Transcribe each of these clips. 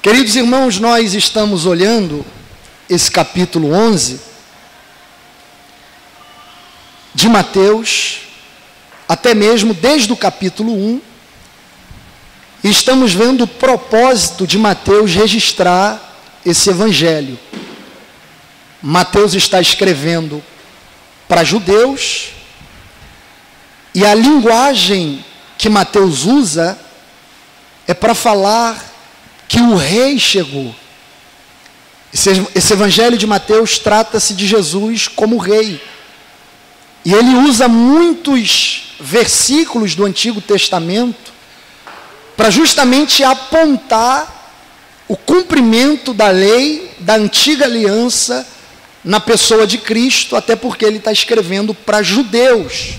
Queridos irmãos, nós estamos olhando esse capítulo 11 de Mateus, até mesmo desde o capítulo 1, e estamos vendo o propósito de Mateus registrar esse evangelho. Mateus está escrevendo para judeus, e a linguagem que Mateus usa é para falar que o rei chegou. Esse evangelho de Mateus trata-se de Jesus como rei. E ele usa muitos versículos do Antigo Testamento para justamente apontar o cumprimento da lei da antiga aliança na pessoa de Cristo, até porque ele está escrevendo para judeus.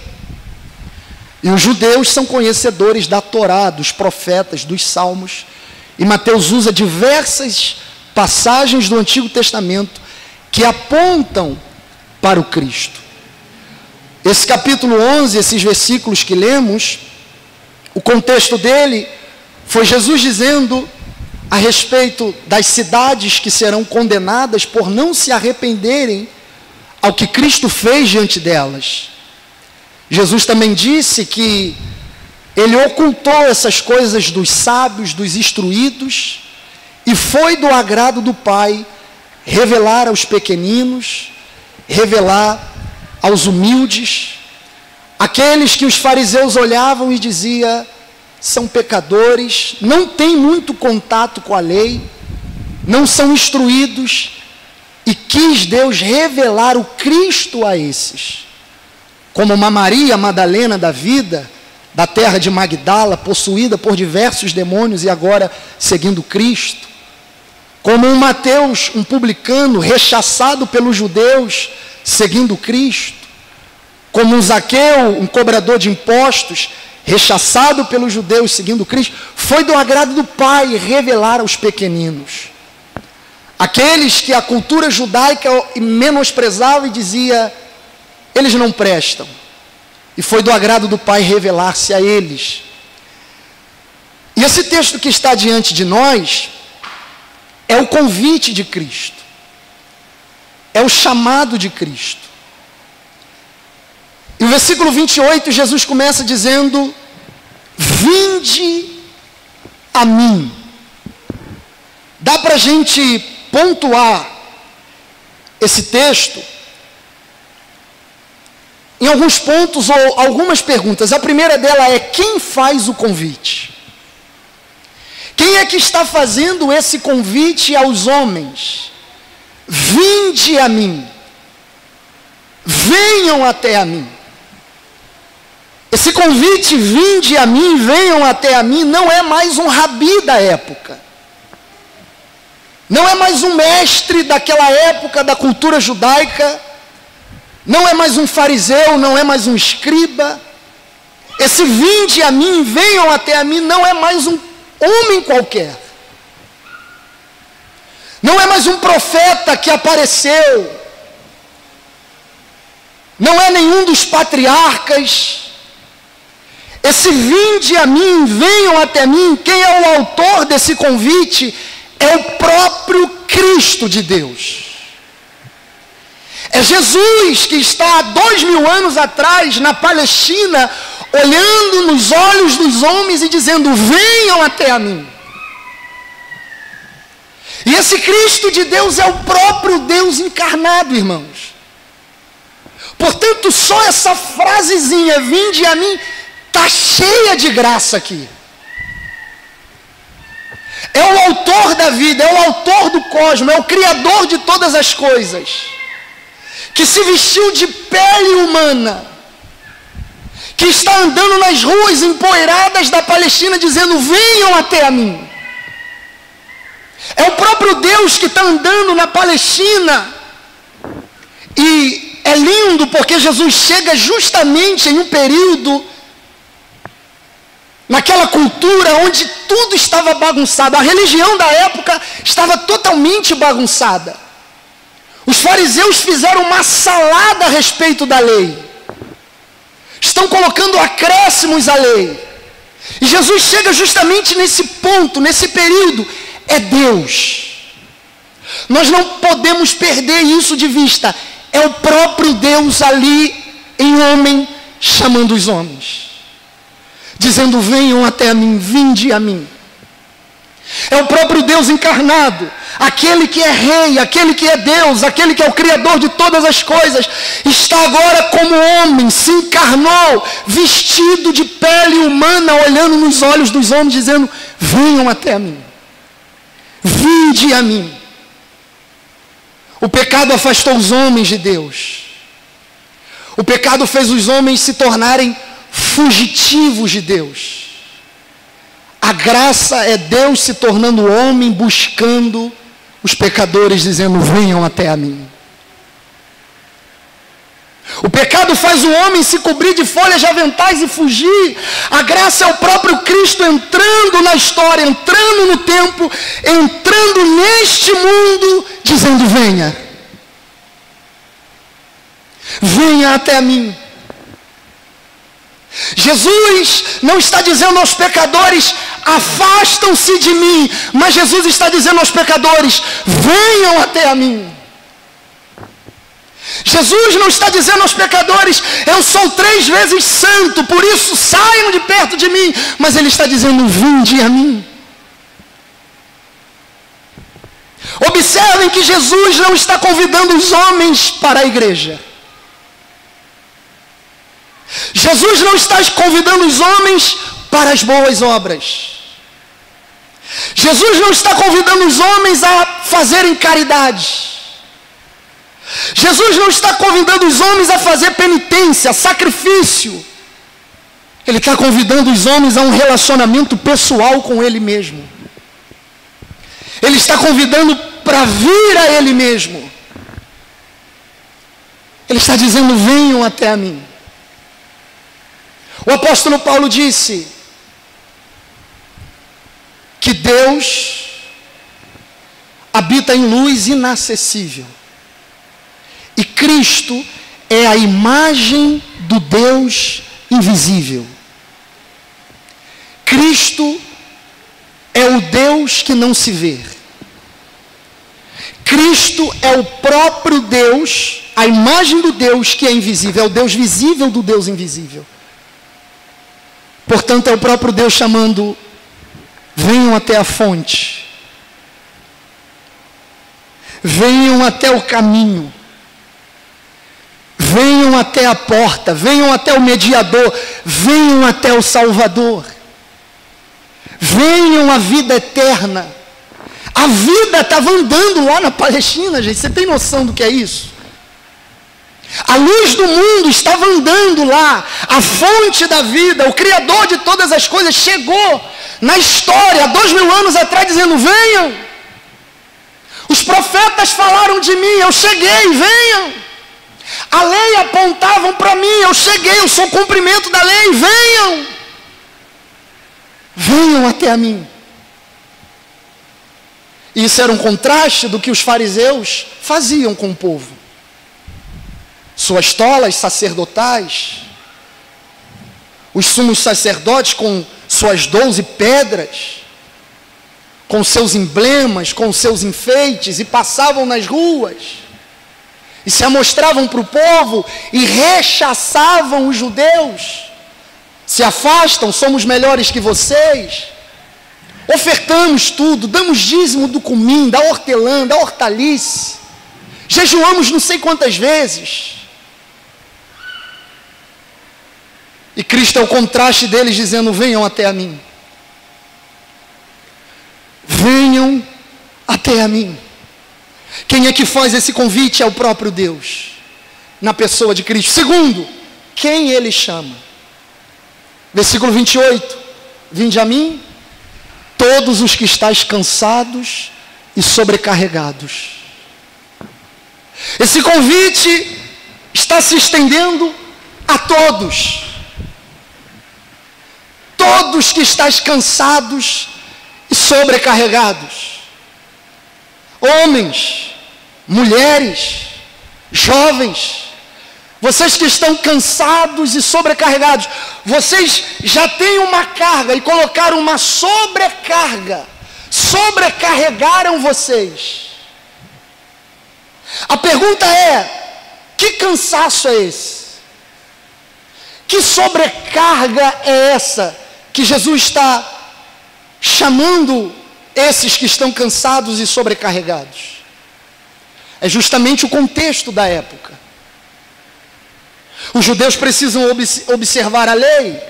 E os judeus são conhecedores da Torá, dos profetas, dos salmos. E Mateus usa diversas passagens do Antigo Testamento que apontam para o Cristo. Esse capítulo 11, esses versículos que lemos, o contexto dele foi Jesus dizendo a respeito das cidades que serão condenadas por não se arrependerem ao que Cristo fez diante delas. Jesus também disse que ele ocultou essas coisas dos sábios, dos instruídos, e foi do agrado do Pai revelar aos pequeninos, revelar aos humildes, aqueles que os fariseus olhavam e diziam, são pecadores, não têm muito contato com a lei, não são instruídos, e quis Deus revelar o Cristo a esses. Como uma Maria Madalena da vida, da terra de Magdala, possuída por diversos demônios e agora seguindo Cristo. Como um Mateus, um publicano, rechaçado pelos judeus, seguindo Cristo. Como um Zaqueu, um cobrador de impostos, rechaçado pelos judeus, seguindo Cristo. Foi do agrado do Pai revelar aos pequeninos. Aqueles que a cultura judaica menosprezava e dizia, eles não prestam. E foi do agrado do Pai revelar-se a eles. E esse texto que está diante de nós é o convite de Cristo. É o chamado de Cristo. E o versículo 28, Jesus começa dizendo, vinde a mim. Dá para a gente pontuar esse texto em alguns pontos ou algumas perguntas. A primeira dela é, quem faz o convite? Quem é que está fazendo esse convite aos homens? Vinde a mim. Venham até a mim. Esse convite, vinde a mim, venham até a mim, não é mais um rabi da época. Não é mais um mestre daquela época da cultura judaica. Não é mais um fariseu, não é mais um escriba. Esse vinde a mim, venham até a mim, não é mais um homem qualquer. Não é mais um profeta que apareceu. Não é nenhum dos patriarcas. Esse vinde a mim, venham até mim, quem é o autor desse convite é o próprio Cristo de Deus. É Jesus que está há 2000 anos atrás na Palestina, olhando nos olhos dos homens e dizendo, venham até a mim. E esse Cristo de Deus é o próprio Deus encarnado, irmãos. Portanto, só essa frasezinha, vinde a mim, está cheia de graça aqui. É o autor da vida, é o autor do cosmos, é o criador de todas as coisas, que se vestiu de pele humana, que está andando nas ruas empoeiradas da Palestina, dizendo, venham até a mim. É o próprio Deus que está andando na Palestina, e é lindo porque Jesus chega justamente em um período, naquela cultura onde tudo estava bagunçado, a religião da época estava totalmente bagunçada. Os fariseus fizeram uma salada a respeito da lei. Estão colocando acréscimos à lei. E Jesus chega justamente nesse ponto, nesse período. é Deus. Nós não podemos perder isso de vista. É o próprio Deus ali em homem, chamando os homens, dizendo: venham até a mim, vinde a mim. É o próprio Deus encarnado, aquele que é rei, aquele que é Deus, aquele que é o criador de todas as coisas, está agora como homem, se encarnou, vestido de pele humana, olhando nos olhos dos homens, dizendo: venham até a mim, vinde a mim. O pecado afastou os homens de Deus. O pecado fez os homens se tornarem fugitivos de Deus. A graça é Deus se tornando homem, buscando os pecadores, dizendo: venham até a mim. O pecado faz o homem se cobrir de folhas de aventais e fugir. A graça é o próprio Cristo entrando na história, entrando no tempo, entrando neste mundo, dizendo: venha. Venha até a mim. Jesus não está dizendo aos pecadores: afastam-se de mim, mas Jesus está dizendo aos pecadores: venham até a mim. Jesus não está dizendo aos pecadores: eu sou 3 vezes santo, por isso saiam de perto de mim, mas Ele está dizendo: vinde a mim. Observem que Jesus não está convidando os homens para a igreja. Jesus não está convidando os homens para as boas obras. Jesus não está convidando os homens a fazerem caridade. Jesus não está convidando os homens a fazer penitência, sacrifício. Ele está convidando os homens a um relacionamento pessoal com Ele mesmo. Ele está convidando para vir a Ele mesmo. Ele está dizendo: venham até a mim. O apóstolo Paulo disse que Deus habita em luz inacessível. E Cristo é a imagem do Deus invisível. Cristo é o Deus que não se vê. Cristo é o próprio Deus, a imagem do Deus que é invisível, é o Deus visível do Deus invisível. Portanto, é o próprio Deus chamando: venham até a fonte, venham até o caminho, venham até a porta, venham até o mediador, venham até o Salvador, venham à vida eterna. A vida estava andando lá na Palestina, gente. Você tem noção do que é isso? A luz do mundo estava andando lá. A fonte da vida, o Criador de todas as coisas, chegou na história, há 2000 anos atrás, dizendo: venham. Os profetas falaram de mim, eu cheguei, venham. A lei apontavam para mim, eu cheguei, eu sou o cumprimento da lei, venham. Venham até a mim. Isso era um contraste do que os fariseus faziam com o povo. Suas tolas sacerdotais, os sumos sacerdotes com suas 12 pedras, com seus emblemas, com seus enfeites, e passavam nas ruas, e se amostravam para o povo, e rechaçavam os judeus. Se afastam, somos melhores que vocês. Ofertamos tudo, damos dízimo do cumim, da hortelã, da hortaliça. Jejuamos não sei quantas vezes. E Cristo é o contraste deles, dizendo: venham até a mim. Venham até a mim. Quem é que faz esse convite? É o próprio Deus, na pessoa de Cristo. Segundo, quem Ele chama? Versículo 28. Vinde a mim, todos os que estáis cansados e sobrecarregados. Esse convite está se estendendo a todos. Todos que estáis cansados e sobrecarregados. Homens, mulheres, jovens, vocês que estão cansados e sobrecarregados, vocês já têm uma carga e colocaram uma sobrecarga sobrecarregaram vocês. A pergunta é: que cansaço é esse? Que sobrecarga é essa que Jesus está chamando esses que estão cansados e sobrecarregados? É justamente o contexto da época. Os judeus precisam observar a lei.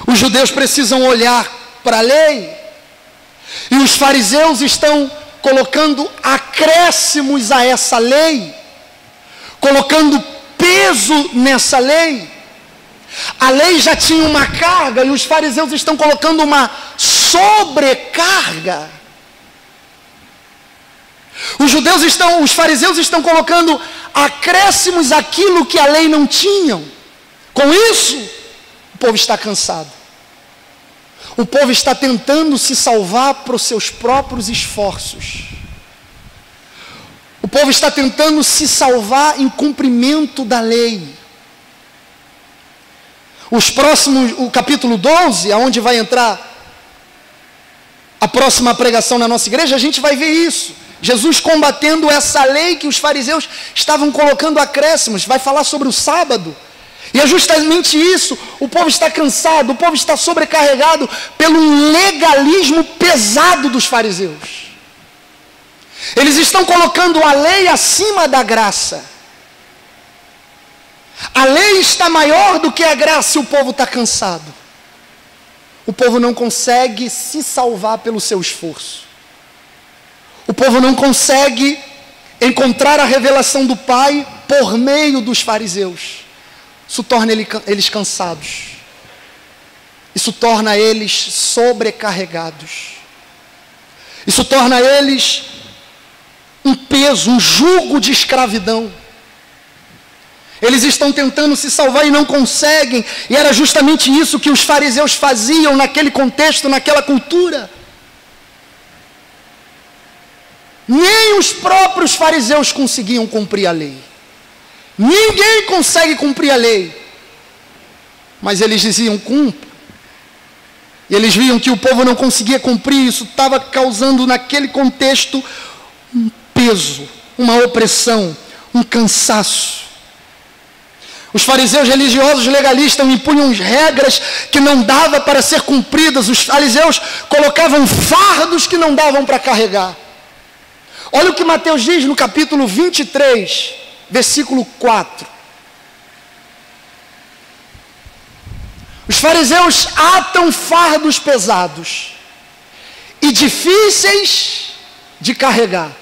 Os judeus precisam olhar para a lei. E os fariseus estão colocando acréscimos a essa lei, colocando peso nessa lei. A lei já tinha uma carga e os fariseus estão colocando uma sobrecarga. Os fariseus estão colocando acréscimos àquilo que a lei não tinha. Com isso, o povo está cansado. O povo está tentando se salvar para os seus próprios esforços. O povo está tentando se salvar em cumprimento da lei. O capítulo 12, aonde vai entrar a próxima pregação na nossa igreja, a gente vai ver isso. Jesus combatendo essa lei que os fariseus estavam colocando acréscimos. Vai falar sobre o sábado. E é justamente isso. O povo está cansado, o povo está sobrecarregado pelo legalismo pesado dos fariseus. Eles estão colocando a lei acima da graça. A lei está maior do que a graça e o povo está cansado. O povo não consegue se salvar pelo seu esforço. O povo não consegue encontrar a revelação do Pai por meio dos fariseus. Isso torna eles cansados. Isso torna eles sobrecarregados. Isso torna eles um peso, um jugo de escravidão. Eles estão tentando se salvar e não conseguem. E era justamente isso que os fariseus faziam naquele contexto, naquela cultura. Nem os próprios fariseus conseguiam cumprir a lei. Ninguém consegue cumprir a lei. Mas eles diziam: cumpra. E eles viam que o povo não conseguia cumprir. Isso estava causando naquele contexto um peso, uma opressão, um cansaço. Os fariseus religiosos legalistas impunham regras que não dava para ser cumpridas. Os fariseus colocavam fardos que não davam para carregar. Olha o que Mateus diz no capítulo 23, versículo 4. Os fariseus atam fardos pesados e difíceis de carregar,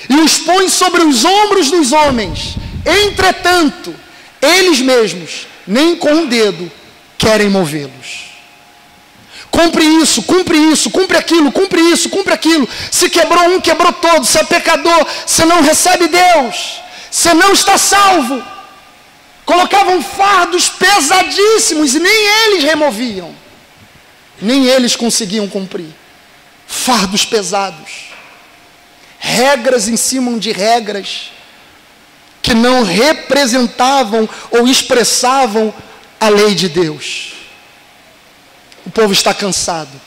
e os põem sobre os ombros dos homens. Entretanto, eles mesmos, nem com o dedo, querem movê-los. Cumpre isso, cumpre aquilo, cumpre isso, cumpre aquilo. Se quebrou um, quebrou todo. Se é pecador, você não recebe Deus, você não está salvo. Colocavam fardos pesadíssimos e nem eles removiam. Nem eles conseguiam cumprir. Fardos pesados. Regras em cima de regras que não representavam ou expressavam a lei de Deus. O povo está cansado.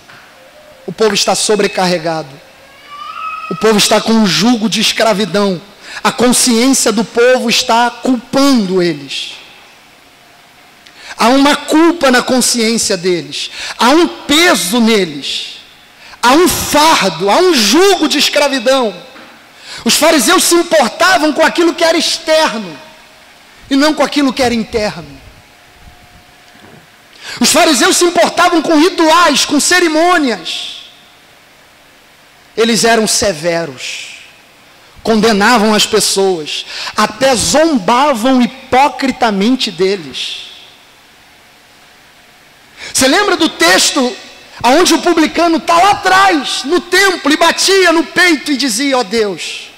O povo está sobrecarregado. O povo está com um jugo de escravidão. A consciência do povo está culpando eles. Há uma culpa na consciência deles. Há um peso neles. Há um fardo, há um jugo de escravidão. Os fariseus se importavam com aquilo que era externo e não com aquilo que era interno. Os fariseus se importavam com rituais, com cerimônias. Eles eram severos, condenavam as pessoas, até zombavam hipocritamente deles. Você lembra do texto onde o publicano está lá atrás, no templo, e batia no peito e dizia: ó Deus,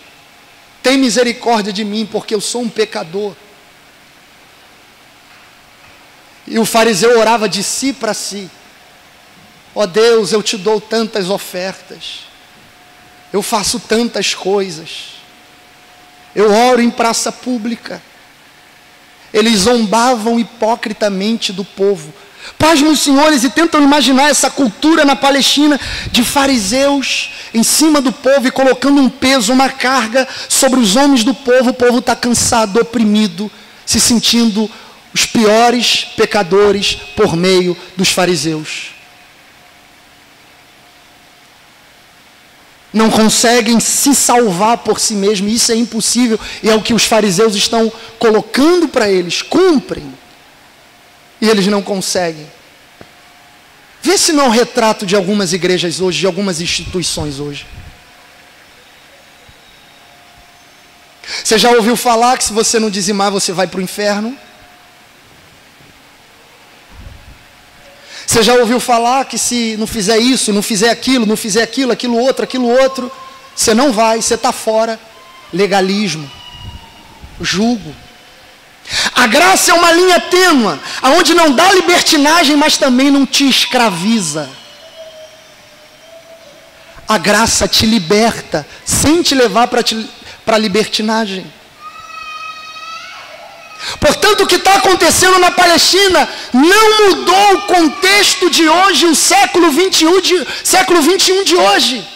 tem misericórdia de mim, porque eu sou um pecador. E o fariseu orava de si para si: ó Deus, eu te dou tantas ofertas, eu faço tantas coisas, eu oro em praça pública. Eles zombavam hipocritamente do povo, Pasmem os senhores e tentam imaginar essa cultura na Palestina de fariseus em cima do povo e colocando um peso, uma carga sobre os homens do povo. O povo está cansado, oprimido, se sentindo os piores pecadores por meio dos fariseus. Não conseguem se salvar por si mesmos, isso é impossível, e é o que os fariseus estão colocando para eles. Cumprem, e eles não conseguem. Vê se não é um retrato de algumas igrejas hoje, de algumas instituições hoje. Você já ouviu falar que se você não dizimar, você vai para o inferno? Você já ouviu falar que se não fizer isso, não fizer aquilo, não fizer aquilo, aquilo outro, você não vai, você está fora. Legalismo, julgo. A graça é uma linha tênue, aonde não dá libertinagem, mas também não te escraviza. A graça te liberta, sem te levar para a libertinagem. Portanto, o que está acontecendo na Palestina não mudou o contexto de hoje, o século 21 de hoje.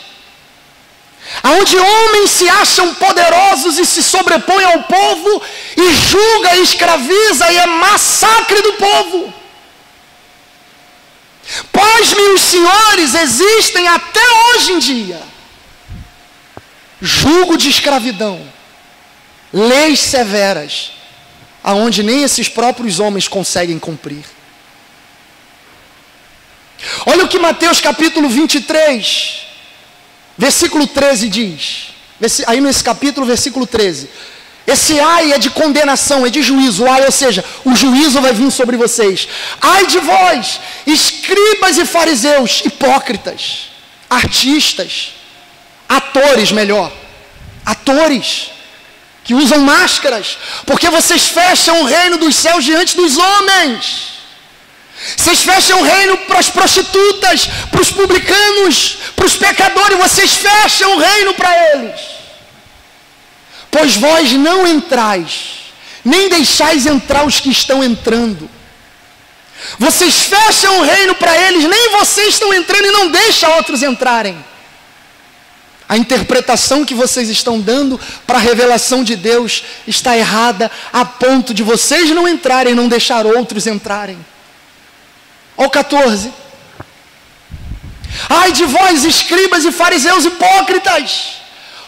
Onde homens se acham poderosos e se sobrepõem ao povo e julga e escraviza e é massacre do povo. Pasmem os senhores, existem até hoje em dia julgo de escravidão, leis severas, aonde nem esses próprios homens conseguem cumprir. Olha o que Mateus capítulo 23, versículo 13 diz. Aí nesse capítulo, versículo 13. Esse ai é de condenação, é de juízo. Ai, ou seja, o juízo vai vir sobre vocês. Ai de vós, escribas e fariseus, hipócritas, artistas, atores que usam máscaras, porque vocês fecham o reino dos céus diante dos homens. Vocês fecham o reino para as prostitutas, para os publicanos, para os pecadores, vocês fecham o reino para eles. Pois vós não entrais, nem deixais entrar os que estão entrando. Vocês fecham o reino para eles, nem vocês estão entrando e não deixam outros entrarem. A interpretação que vocês estão dando para a revelação de Deus está errada, a ponto de vocês não entrarem e não deixar outros entrarem. Olha o 14. Ai de vós, escribas e fariseus hipócritas,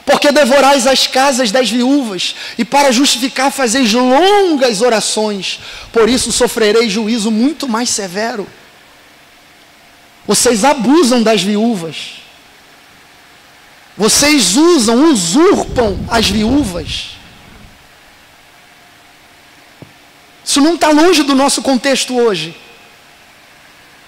porque devorais as casas das viúvas, e para justificar fazeis longas orações, por isso sofrereis juízo muito mais severo. Vocês abusam das viúvas. Vocês usurpam as viúvas. Isso não está longe do nosso contexto hoje.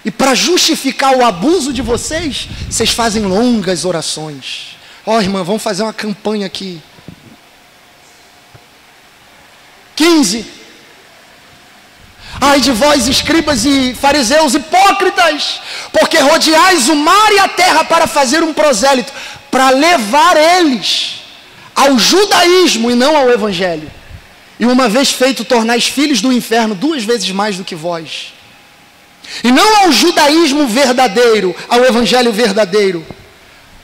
E para justificar o abuso de vocês, vocês fazem longas orações. Ó, irmã, vamos fazer uma campanha aqui. 15. Ai de vós, escribas e fariseus hipócritas, porque rodeais o mar e a terra para fazer um prosélito, para levar eles ao judaísmo e não ao evangelho. E uma vez feito, tornais filhos do inferno 2 vezes mais do que vós. E não ao judaísmo verdadeiro, ao evangelho verdadeiro,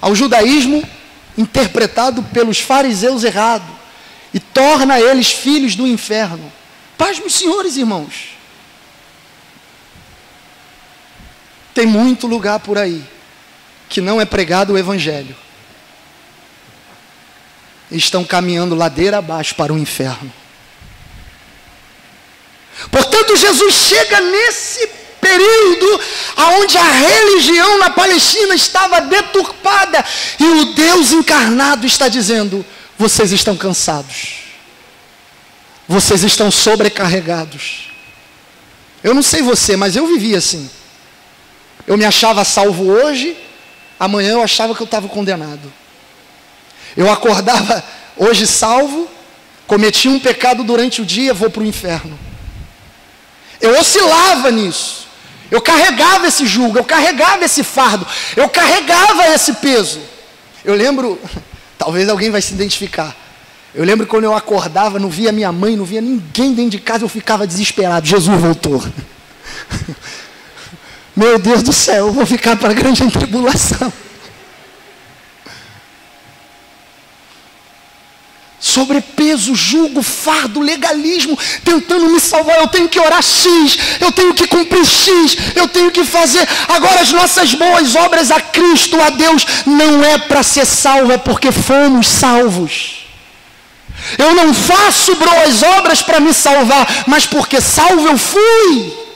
ao judaísmo interpretado pelos fariseus errado, e torna eles filhos do inferno. Paz meus senhores, irmãos. Tem muito lugar por aí que não é pregado o evangelho. Estão caminhando ladeira abaixo para o inferno. Portanto, Jesus chega nesse período onde a religião na Palestina estava deturpada, e o Deus encarnado está dizendo: vocês estão cansados, vocês estão sobrecarregados. Eu não sei você, mas eu vivia assim. Eu me achava salvo hoje, amanhã eu achava que eu estava condenado. Eu acordava hoje salvo, cometi um pecado durante o dia, vou para o inferno. Eu oscilava nisso. Eu carregava esse jugo, eu carregava esse fardo, eu carregava esse peso. Eu lembro, talvez alguém vai se identificar. Eu lembro quando eu acordava, não via minha mãe, não via ninguém dentro de casa, eu ficava desesperado. Jesus voltou. Meu Deus do céu, eu vou ficar para a grande tribulação. Sobrepeso, jugo, fardo, legalismo, tentando me salvar. Eu tenho que orar X, eu tenho que cumprir X, eu tenho que fazer. Agora as nossas boas obras a Cristo, a Deus, não é para ser salvo, é porque fomos salvos. Eu não faço boas obras para me salvar, mas porque salvo eu fui.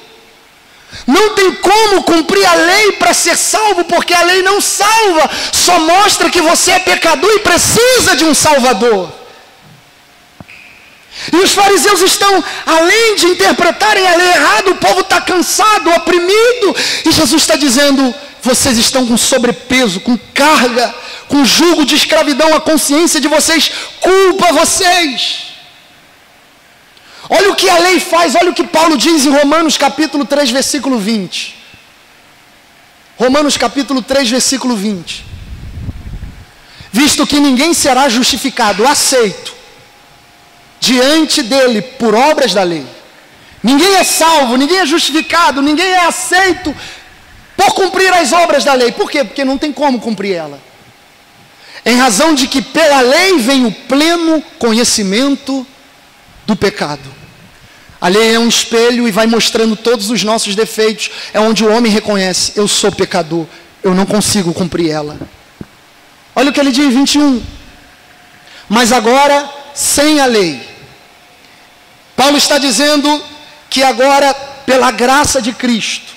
Não tem como cumprir a lei para ser salvo, porque a lei não salva, só mostra que você é pecador e precisa de um Salvador. E os fariseus estão, além de interpretarem a lei errado, o povo está cansado, oprimido, e Jesus está dizendo: vocês estão com sobrepeso, com carga, com jugo de escravidão, a consciência de vocês culpa vocês. Olha o que a lei faz, olha o que Paulo diz em Romanos capítulo 3, versículo 20. Romanos capítulo 3, versículo 20. Visto que ninguém será justificado, aceito, diante dele por obras da lei. Ninguém é salvo, ninguém é justificado, ninguém é aceito por cumprir as obras da lei. Por quê? Porque não tem como cumprir ela. Em razão de que pela lei vem o pleno conhecimento do pecado. A lei é um espelho e vai mostrando todos os nossos defeitos. É onde o homem reconhece: eu sou pecador, eu não consigo cumprir ela. Olha o que ele diz em 21. Mas agora, sem a lei. Paulo está dizendo que agora, pela graça de Cristo,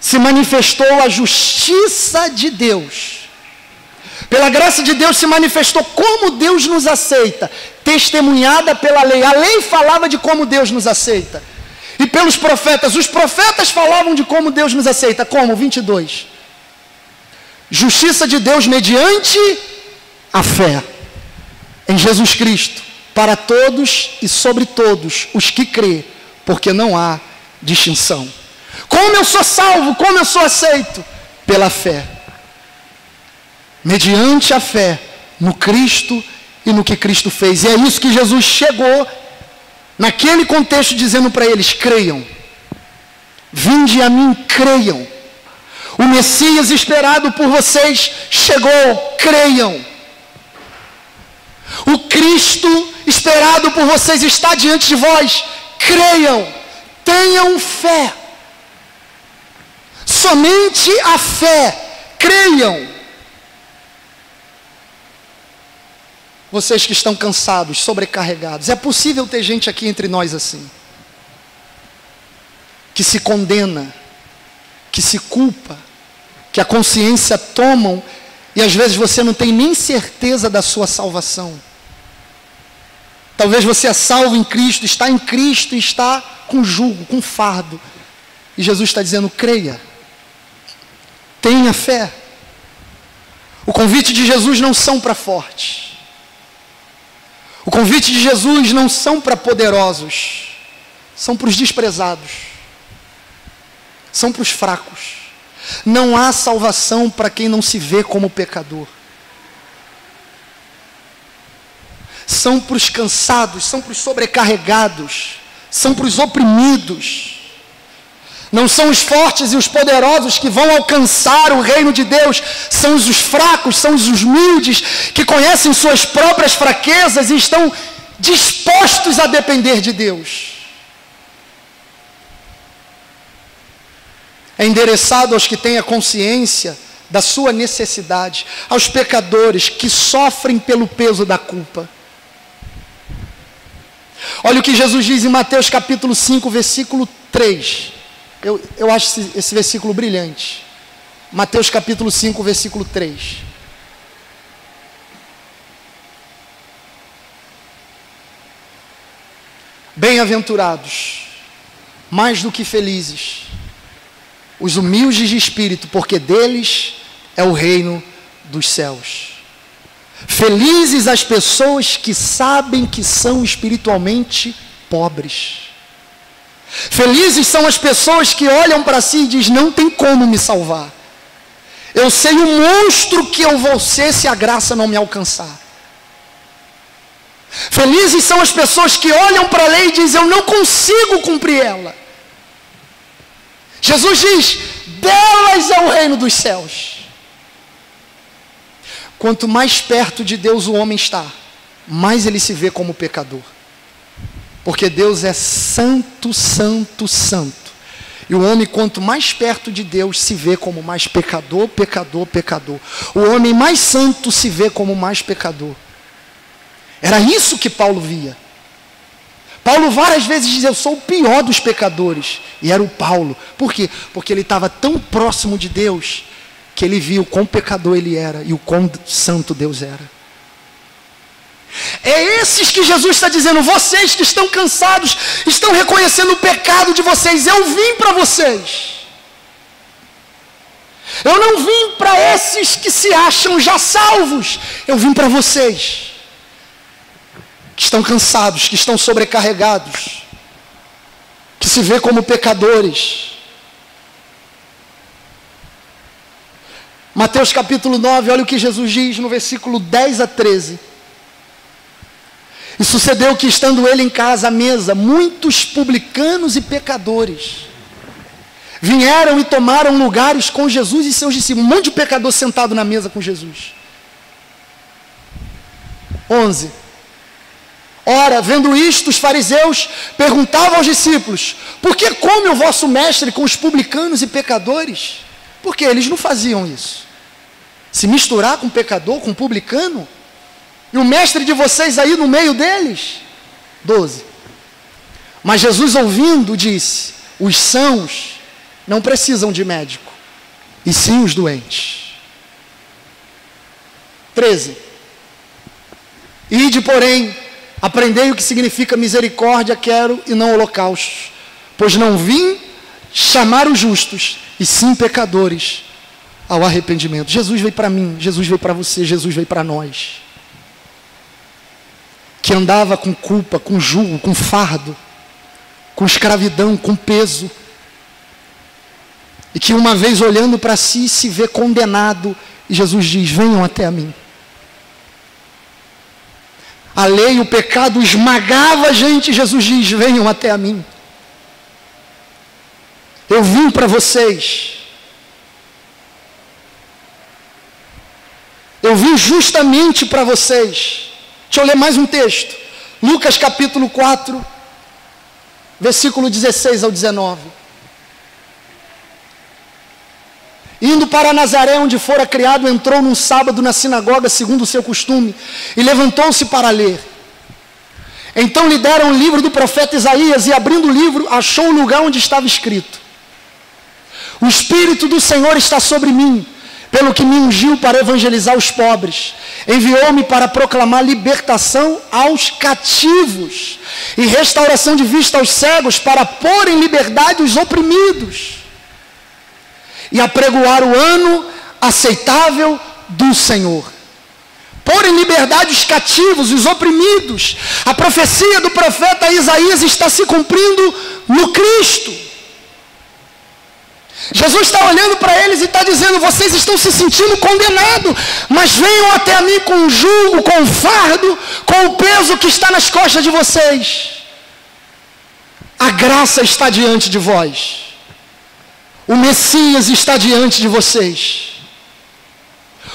se manifestou a justiça de Deus. Pela graça de Deus se manifestou como Deus nos aceita, testemunhada pela lei. A lei falava de como Deus nos aceita. E pelos profetas, os profetas falavam de como Deus nos aceita. Como? 22. Justiça de Deus mediante a fé em Jesus Cristo, para todos e sobre todos os que crê, porque não há distinção. Como eu sou salvo, como eu sou aceito? Pela fé. Mediante a fé no Cristo e no que Cristo fez. E é isso que Jesus chegou naquele contexto dizendo para eles: creiam. Vinde a mim, creiam. O Messias esperado por vocês chegou, creiam. O Cristo esperado por vocês está diante de vós, creiam. Tenham fé. Somente a fé, creiam. Vocês que estão cansados, sobrecarregados, é possível ter gente aqui entre nós assim, que se condena, que se culpa, que a consciência tomam, e às vezes você não tem nem certeza da sua salvação. Talvez você é salvo em Cristo, e está com jugo, com fardo, e Jesus está dizendo: creia, tenha fé. O convite de Jesus não são para fortes. O convite de Jesus não são para poderosos, são para os desprezados, são para os fracos. Não há salvação para quem não se vê como pecador. São para os cansados, são para os sobrecarregados, são para os oprimidos. Não são os fortes e os poderosos que vão alcançar o reino de Deus, são os fracos, são os humildes, que conhecem suas próprias fraquezas e estão dispostos a depender de Deus. É endereçado aos que têm a consciência da sua necessidade, aos pecadores que sofrem pelo peso da culpa. Olha o que Jesus diz em Mateus capítulo 5, versículo 3. Eu acho esse versículo brilhante. Mateus capítulo 5, versículo 3. Bem-aventurados, mais do que felizes, os humildes de espírito, porque deles é o reino dos céus. Felizes as pessoas que sabem que são espiritualmente pobres. Felizes são as pessoas que olham para si e dizem: não tem como me salvar. Eu sei o monstro que eu vou ser se a graça não me alcançar. Felizes são as pessoas que olham para a lei e dizem: eu não consigo cumprir ela. Jesus diz: delas é o reino dos céus. Quanto mais perto de Deus o homem está, mais ele se vê como pecador. Porque Deus é santo, santo, santo. E o homem, quanto mais perto de Deus, se vê como mais pecador, pecador, pecador. O homem mais santo se vê como mais pecador. Era isso que Paulo via. Paulo várias vezes dizia: eu sou o pior dos pecadores. E era o Paulo. Por quê? Porque ele estava tão próximo de Deus, que ele viu o quão pecador ele era e o quão santo Deus era. É esses que Jesus está dizendo: vocês que estão cansados, estão reconhecendo o pecado de vocês, eu vim para vocês. Eu não vim para esses que se acham já salvos, eu vim para vocês, que estão cansados, que estão sobrecarregados, que se vê como pecadores. Mateus capítulo 9, olha o que Jesus diz no versículo 10 a 13. E sucedeu que, estando ele em casa à mesa, muitos publicanos e pecadores vieram e tomaram lugares com Jesus e seus discípulos. Um monte de pecador sentado na mesa com Jesus. 11. Ora, vendo isto, os fariseus perguntavam aos discípulos: por que come o vosso mestre com os publicanos e pecadores? Porque eles não faziam isso. Se misturar com pecador, com publicano, e o mestre de vocês aí no meio deles? 12. Mas Jesus, ouvindo, disse: os sãos não precisam de médico, e sim os doentes. 13. Ide, porém, aprendei o que significa misericórdia quero e não holocaustos, pois não vim chamar os justos, e sim pecadores ao arrependimento. Jesus veio para mim, Jesus veio para você, Jesus veio para nós, que andava com culpa, com jugo, com fardo, com escravidão, com peso, e que uma vez olhando para si se vê condenado, e Jesus diz: venham até a mim. A lei, o pecado esmagava a gente, Jesus diz: venham até a mim. Eu vim para vocês. Eu vim justamente para vocês. Deixa eu ler mais um texto. Lucas capítulo 4, versículo 16 ao 19. Indo para Nazaré, onde fora criado, entrou num sábado na sinagoga, segundo o seu costume, e levantou-se para ler. Então lhe deram o livro do profeta Isaías, e abrindo o livro, achou o lugar onde estava escrito: o Espírito do Senhor está sobre mim, pelo que me ungiu para evangelizar os pobres, enviou-me para proclamar libertação aos cativos, e restauração de vista aos cegos, para pôr em liberdade os oprimidos, e apregoar o ano aceitável do Senhor. Pôr em liberdade os cativos, os oprimidos. A profecia do profeta Isaías está se cumprindo no Cristo. Jesus está olhando para eles e está dizendo: vocês estão se sentindo condenados, mas venham até a mim com o jugo, com o fardo, com o peso que está nas costas de vocês. A graça está diante de vós. O Messias está diante de vocês.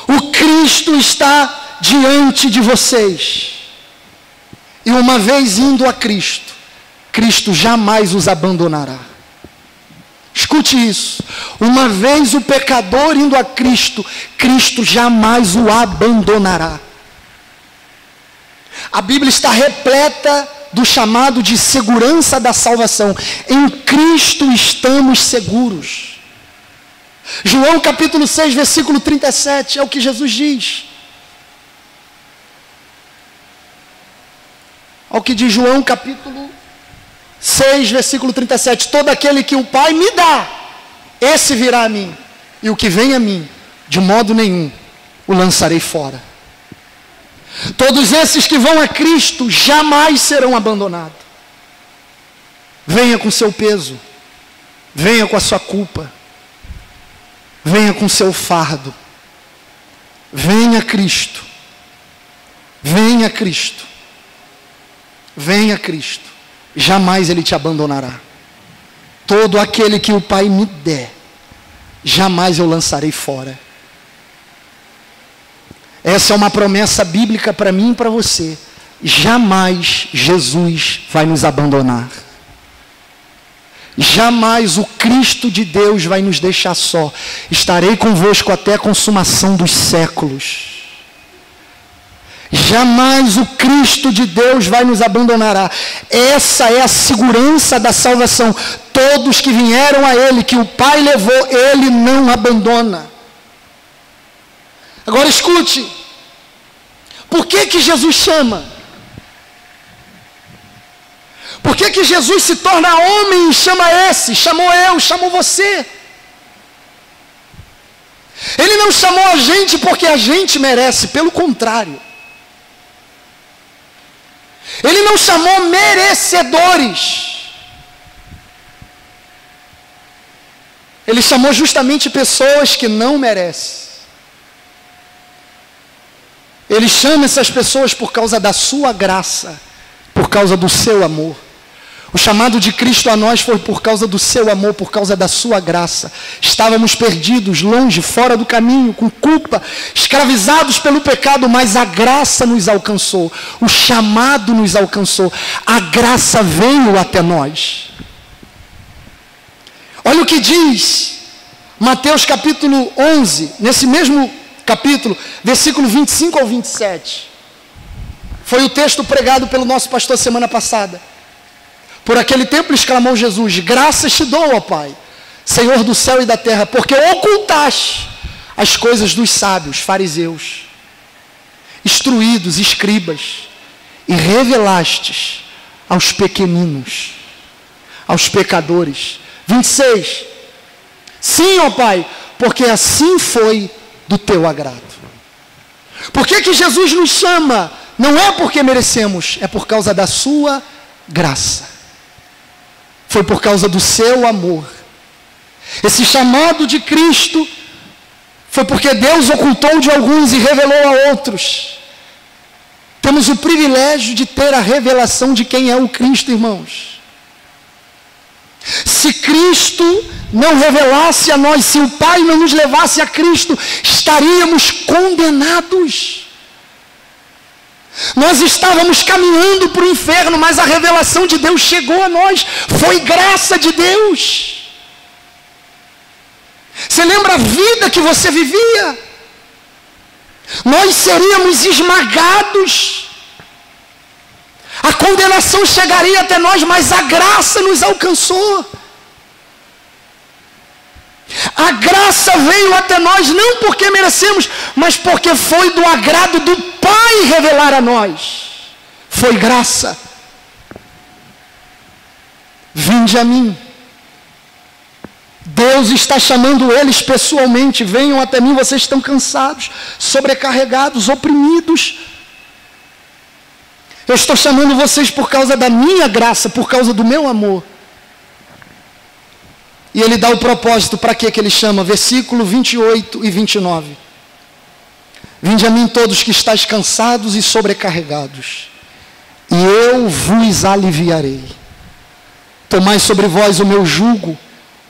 O Cristo está diante de vocês. E uma vez indo a Cristo, Cristo jamais os abandonará. Escute isso. Uma vez o pecador indo a Cristo, Cristo jamais o abandonará. A Bíblia está repleta do chamado de segurança da salvação. Em Cristo estamos seguros. João capítulo 6, versículo 37, é o que Jesus diz. Olha o que diz João capítulo 6, versículo 37. Todo aquele que o Pai me dá, esse virá a mim. E o que vem a mim, de modo nenhum, o lançarei fora. Todos esses que vão a Cristo jamais serão abandonados. Venha com seu peso, venha com a sua culpa, venha com seu fardo, venha a Cristo, venha a Cristo, venha a Cristo, jamais Ele te abandonará. Todo aquele que o Pai me der, jamais eu lançarei fora. Essa é uma promessa bíblica para mim e para você. Jamais Jesus vai nos abandonar. Jamais o Cristo de Deus vai nos deixar só. Estarei convosco até a consumação dos séculos. Jamais o Cristo de Deus vai nos abandonar. Essa é a segurança da salvação. Todos que vieram a Ele, que o Pai levou, Ele não abandona. Agora escute. Por que Jesus chama? Por que Jesus se torna homem e chama esse? Chamou eu, chamou você. Ele não chamou a gente porque a gente merece, pelo contrário. Ele não chamou merecedores. Ele chamou justamente pessoas que não merecem. Ele chama essas pessoas por causa da sua graça, por causa do seu amor. O chamado de Cristo a nós foi por causa do seu amor, por causa da sua graça. Estávamos perdidos, longe, fora do caminho, com culpa, escravizados pelo pecado, mas a graça nos alcançou. O chamado nos alcançou. A graça veio até nós. Olha o que diz Mateus capítulo 11, nesse mesmo capítulo, versículo 25 ao 27. Foi o texto pregado pelo nosso pastor semana passada. Por aquele tempo exclamou Jesus: graças te dou, ó Pai, Senhor do céu e da terra, porque ocultaste as coisas dos sábios, fariseus, instruídos, escribas, e revelastes aos pequeninos, aos pecadores. 26. Sim, ó Pai, porque assim foi do teu agrado. Por que Jesus nos chama? Não é porque merecemos, é por causa da sua graça. Foi por causa do seu amor. Esse chamado de Cristo foi porque Deus ocultou de alguns e revelou a outros. Temos o privilégio de ter a revelação de quem é o Cristo, irmãos. Se Cristo não revelasse a nós, se o Pai não nos levasse a Cristo, estaríamos condenados. Nós estávamos caminhando para o inferno, mas a revelação de Deus chegou a nós. Foi graça de Deus. Você lembra a vida que você vivia? Nós seríamos esmagados. A condenação chegaria até nós, mas a graça nos alcançou. A graça veio até nós, não porque merecemos, mas porque foi do agrado do Pai revelar a nós. Foi graça. Vinde a mim. Deus está chamando eles pessoalmente. Venham até mim, vocês estão cansados, sobrecarregados, oprimidos. Eu estou chamando vocês por causa da minha graça, por causa do meu amor. E ele dá o propósito para que ele chama, versículo 28 e 29. Vinde a mim todos que estáis cansados e sobrecarregados, e eu vos aliviarei. Tomai sobre vós o meu jugo,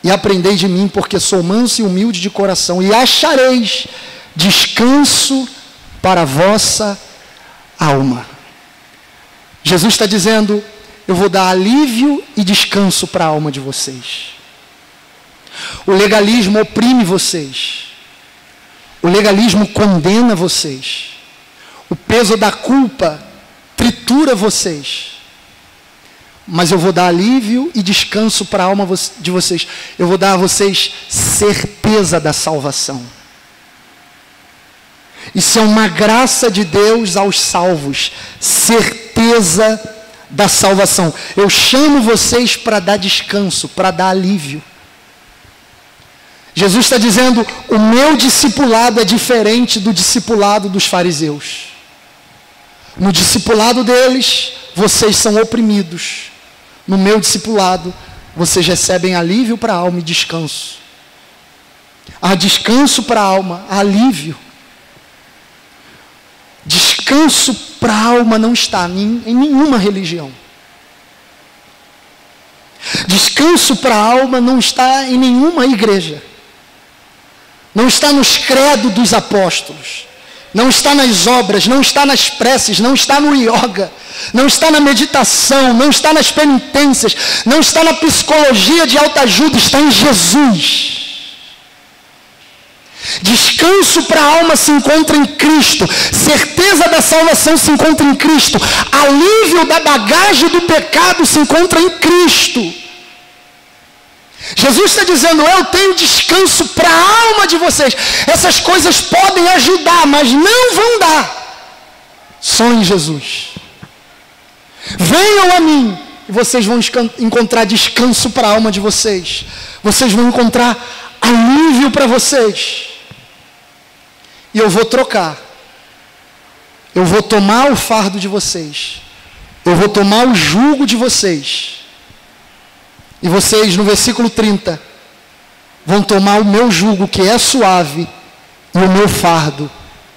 e aprendei de mim, porque sou manso e humilde de coração, e achareis descanso para a vossa alma. Jesus está dizendo: eu vou dar alívio e descanso para a alma de vocês. O legalismo oprime vocês. O legalismo condena vocês. O peso da culpa tritura vocês. Mas eu vou dar alívio e descanso para a alma de vocês. Eu vou dar a vocês certeza da salvação. Isso é uma graça de Deus aos salvos. Certeza da salvação. Eu chamo vocês para dar descanso, para dar alívio. Jesus está dizendo: o meu discipulado é diferente do discipulado dos fariseus. No discipulado deles, vocês são oprimidos. No meu discipulado, vocês recebem alívio para a alma e descanso. Há descanso para a alma, há alívio. Descanso para a alma não está em nenhuma religião. Descanso para a alma não está em nenhuma igreja. não está nos credos dos apóstolos, não está nas obras, não está nas preces, não está no yoga, não está na meditação, não está nas penitências, não está na psicologia de autoajuda, está em Jesus. Descanso para a alma se encontra em Cristo, certeza da salvação se encontra em Cristo, alívio da bagagem do pecado se encontra em Cristo. Jesus está dizendo, eu tenho descanso para a alma de vocês. Essas coisas podem ajudar, mas não vão dar, só em Jesus. Venham a mim e vocês vão encontrar descanso para a alma de vocês. Vocês vão encontrar alívio para vocês. E eu vou trocar. Eu vou tomar o fardo de vocês. Eu vou tomar o jugo de vocês. E vocês, no versículo 30, vão tomar o meu jugo, que é suave, e o meu fardo,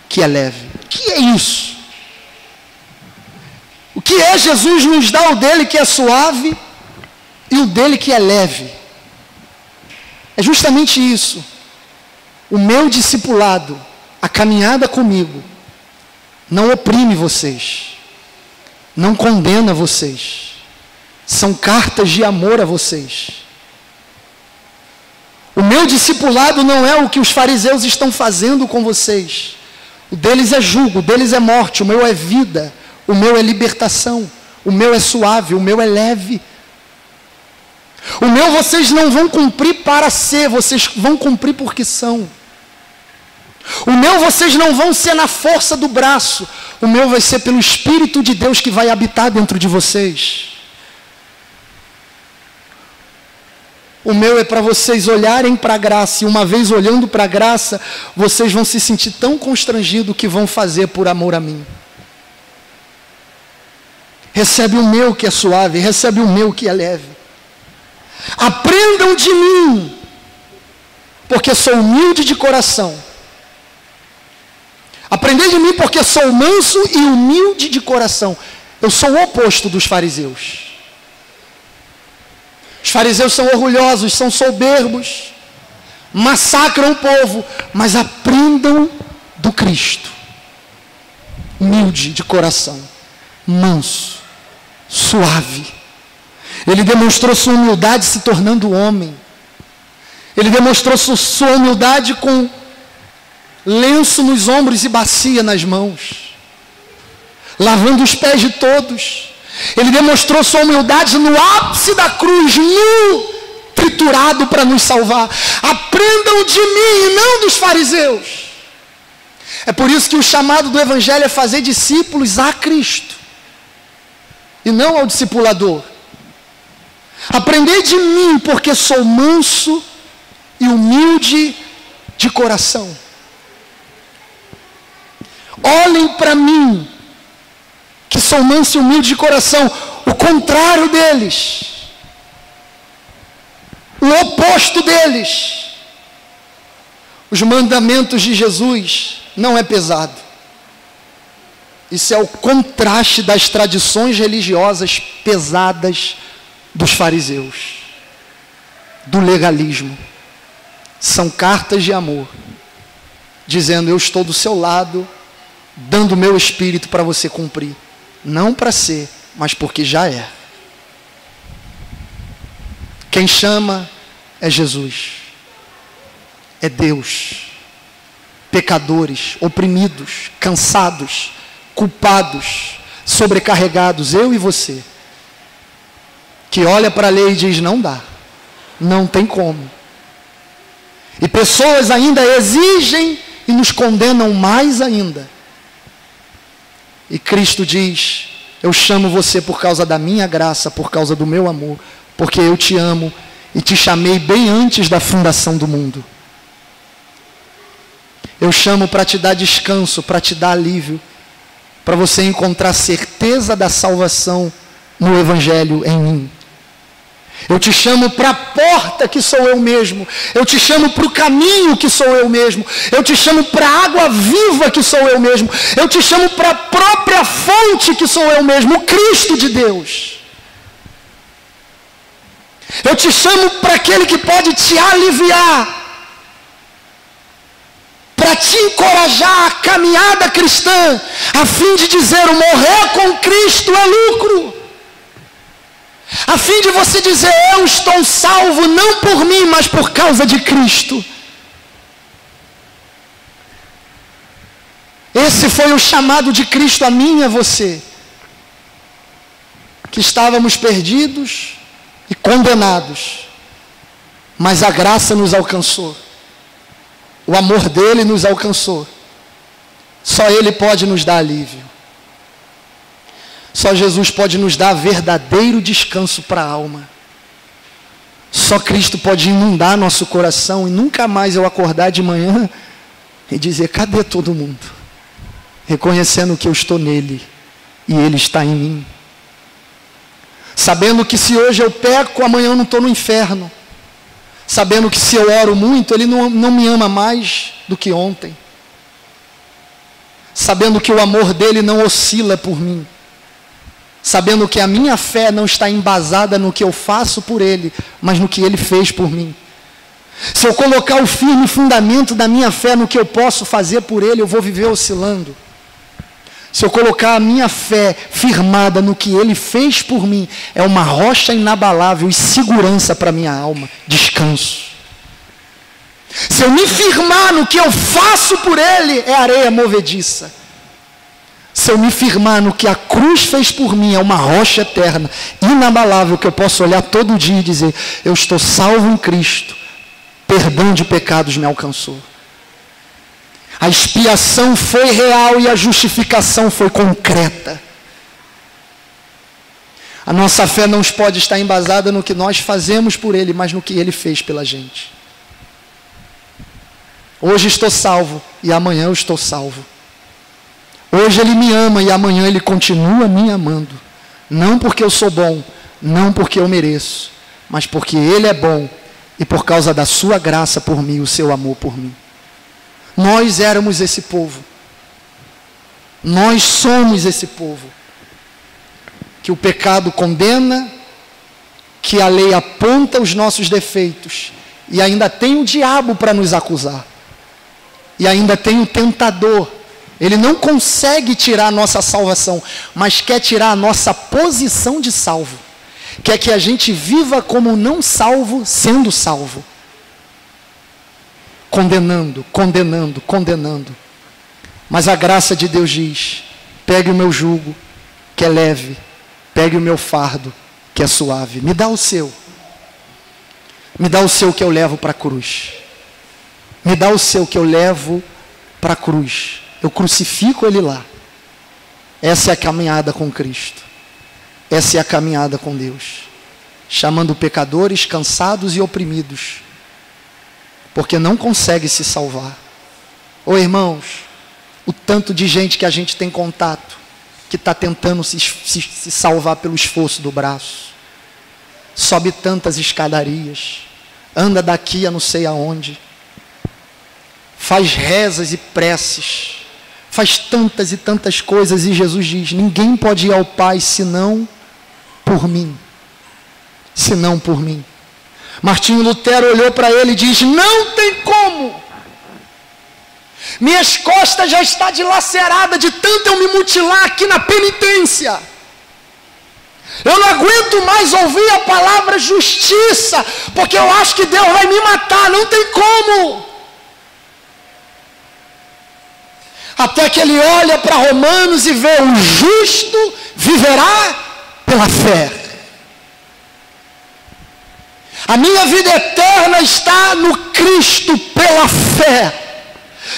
que é leve. O que é isso? O que é Jesus nos dá o dele que é suave e o dele que é leve? É justamente isso. O meu discipulado, a caminhada comigo, não oprime vocês, não condena vocês. São cartas de amor a vocês. O meu discipulado não é o que os fariseus estão fazendo com vocês. O deles é jugo, o deles é morte, o meu é vida, o meu é libertação, o meu é suave, o meu é leve. O meu vocês não vão cumprir para ser, vocês vão cumprir porque são. O meu vocês não vão ser na força do braço, o meu vai ser pelo Espírito de Deus que vai habitar dentro de vocês. O meu é para vocês olharem para a graça, e uma vez olhando para a graça, vocês vão se sentir tão constrangidos que vão fazer por amor a mim. Recebe o meu que é suave, recebe o meu que é leve. Aprendam de mim, porque sou humilde de coração. Aprendei de mim porque sou manso e humilde de coração. Eu sou o oposto dos fariseus. Os fariseus são orgulhosos, são soberbos, massacram o povo, mas aprendam do Cristo. Humilde de coração, manso, suave. Ele demonstrou sua humildade se tornando homem. Ele demonstrou sua humildade com lenço nos ombros e bacia nas mãos, lavando os pés de todos. Ele demonstrou sua humildade no ápice da cruz, nu, triturado para nos salvar. Aprendam de mim e não dos fariseus. É por isso que o chamado do Evangelho é fazer discípulos a Cristo, e não ao discipulador. Aprendei de mim, porque sou manso e humilde de coração. Olhem para mim, que sou manso e humilde de coração, o contrário deles, o oposto deles. Os mandamentos de Jesus não é pesado. Isso é o contraste das tradições religiosas pesadas dos fariseus, do legalismo. São cartas de amor, dizendo, eu estou do seu lado, dando o meu espírito para você cumprir. Não para ser, mas porque já é. Quem chama é Jesus. É Deus. Pecadores, oprimidos, cansados, culpados, sobrecarregados, eu e você, que olha para a lei e diz, não dá, não tem como. E pessoas ainda exigem e nos condenam mais ainda. E Cristo diz, eu chamo você por causa da minha graça, por causa do meu amor, porque eu te amo e te chamei bem antes da fundação do mundo. Eu chamo para te dar descanso, para te dar alívio, para você encontrar certeza da salvação no Evangelho em mim. Eu te chamo para a porta que sou eu mesmo. Eu te chamo para o caminho que sou eu mesmo. Eu te chamo para a água viva que sou eu mesmo. Eu te chamo para a própria fonte que sou eu mesmo, o Cristo de Deus. Eu te chamo para aquele que pode te aliviar. encorajar a caminhada cristã, a fim de dizer: o morrer com Cristo é lucro. A fim de você dizer: eu estou salvo não por mim, mas por causa de Cristo. Esse foi o chamado de Cristo a mim e a você, que estávamos perdidos e condenados, mas a graça nos alcançou, o amor dele nos alcançou. Só ele pode nos dar alívio, só Jesus pode nos dar verdadeiro descanso para a alma. Só Cristo pode inundar nosso coração e nunca mais eu acordar de manhã e dizer: cadê todo mundo? Reconhecendo que eu estou nele e ele está em mim, sabendo que se hoje eu peco, amanhã eu não estou no inferno, sabendo que se eu oro muito, ele não me ama mais do que ontem, sabendo que o amor dele não oscila por mim, sabendo que a minha fé não está embasada no que eu faço por ele, mas no que ele fez por mim. Se eu colocar o firme fundamento da minha fé no que eu posso fazer por ele, eu vou viver oscilando. Se eu colocar a minha fé firmada no que ele fez por mim, é uma rocha inabalável e segurança para a minha alma, descanso. Se eu me firmar no que eu faço por ele, é areia movediça. Se eu me firmar no que a cruz fez por mim, é uma rocha eterna, inabalável, que eu posso olhar todo dia e dizer: eu estou salvo em Cristo, perdão de pecados me alcançou. A expiação foi real e a justificação foi concreta. A nossa fé não pode estar embasada no que nós fazemos por ele, mas no que ele fez pela gente. Hoje estou salvo e amanhã eu estou salvo. Hoje ele me ama e amanhã ele continua me amando. Não porque eu sou bom, não porque eu mereço, mas porque ele é bom e por causa da sua graça por mim, o seu amor por mim. Nós éramos esse povo. Nós somos esse povo que o pecado condena, que a lei aponta os nossos defeitos, e ainda tem o diabo para nos acusar, e ainda tem o tentador. Ele não consegue tirar a nossa salvação, mas quer tirar a nossa posição de salvo, quer que a gente viva como não salvo, sendo salvo. Condenando, condenando, condenando. Mas a graça de Deus diz: pegue o meu jugo, que é leve, pegue o meu fardo, que é suave. Me dá o seu. Me dá o seu que eu levo para a cruz. Me dá o seu que eu levo para a cruz. Eu crucifico ele lá. Essa é a caminhada com Cristo. Essa é a caminhada com Deus. Chamando pecadores cansados e oprimidos, porque não consegue se salvar. Ô irmãos, o tanto de gente que a gente tem contato, que está tentando se salvar pelo esforço do braço, sobe tantas escadarias, anda daqui a não sei aonde, faz rezas e preces, faz tantas e tantas coisas, e Jesus diz: ninguém pode ir ao Pai senão por mim, senão por mim. Martinho Lutero olhou para ele e diz: não tem como, minhas costas já estão dilaceradas de tanto eu me mutilar aqui na penitência, eu não aguento mais ouvir a palavra justiça, porque eu acho que Deus vai me matar, não tem como. Até que ele olha para Romanos e vê: o justo viverá pela fé. A minha vida eterna está no Cristo pela fé.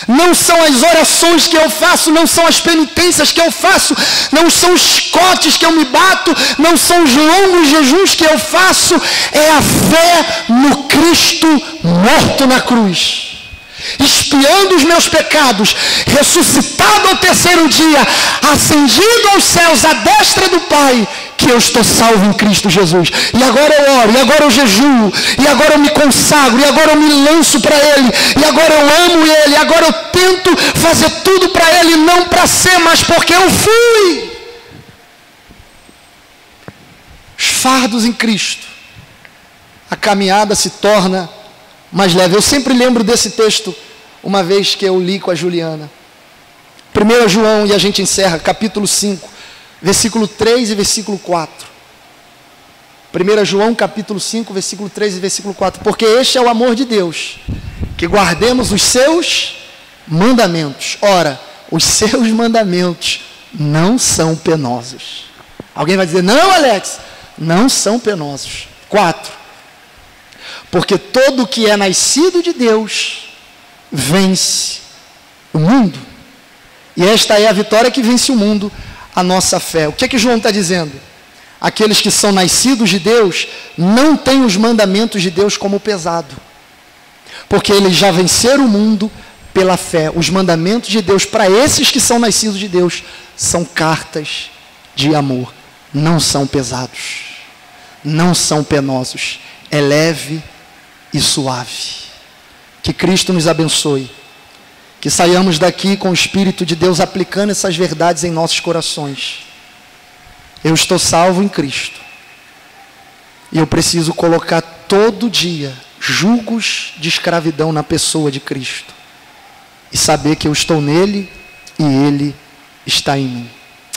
Não são as orações que eu faço, não são as penitências que eu faço, não são os chicotes que eu me bato, não são os longos jejuns que eu faço, é a fé no Cristo morto na cruz, expiando os meus pecados, ressuscitado ao terceiro dia, ascendido aos céus à destra do Pai, que eu estou salvo em Cristo Jesus. E agora eu oro, e agora eu jejuo, e agora eu me consagro, e agora eu me lanço para Ele, e agora eu amo Ele, e agora eu tento fazer tudo para Ele, não para ser, mas porque eu fui. Os fardos em Cristo, a caminhada se torna mais leve. Eu sempre lembro desse texto uma vez que eu li com a Juliana. 1 João, e a gente encerra, capítulo 5, versículo 3 e versículo 4. 1 João, capítulo 5, versículo 3 e versículo 4. Porque este é o amor de Deus, que guardemos os seus mandamentos. Ora, os seus mandamentos não são penosos. Alguém vai dizer, não, Alex, não são penosos. 4. Porque todo que é nascido de Deus vence o mundo. E esta é a vitória que vence o mundo, a nossa fé. O que é que João está dizendo? Aqueles que são nascidos de Deus não têm os mandamentos de Deus como pesado, porque eles já venceram o mundo pela fé. Os mandamentos de Deus para esses que são nascidos de Deus são cartas de amor, não são pesados, não são penosos, é leve e suave. Que Cristo nos abençoe, que saiamos daqui com o Espírito de Deus aplicando essas verdades em nossos corações. Eu estou salvo em Cristo, e eu preciso colocar todo dia julgos de escravidão na pessoa de Cristo, e saber que eu estou nele e ele está em mim.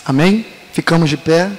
Amém? Ficamos de pé.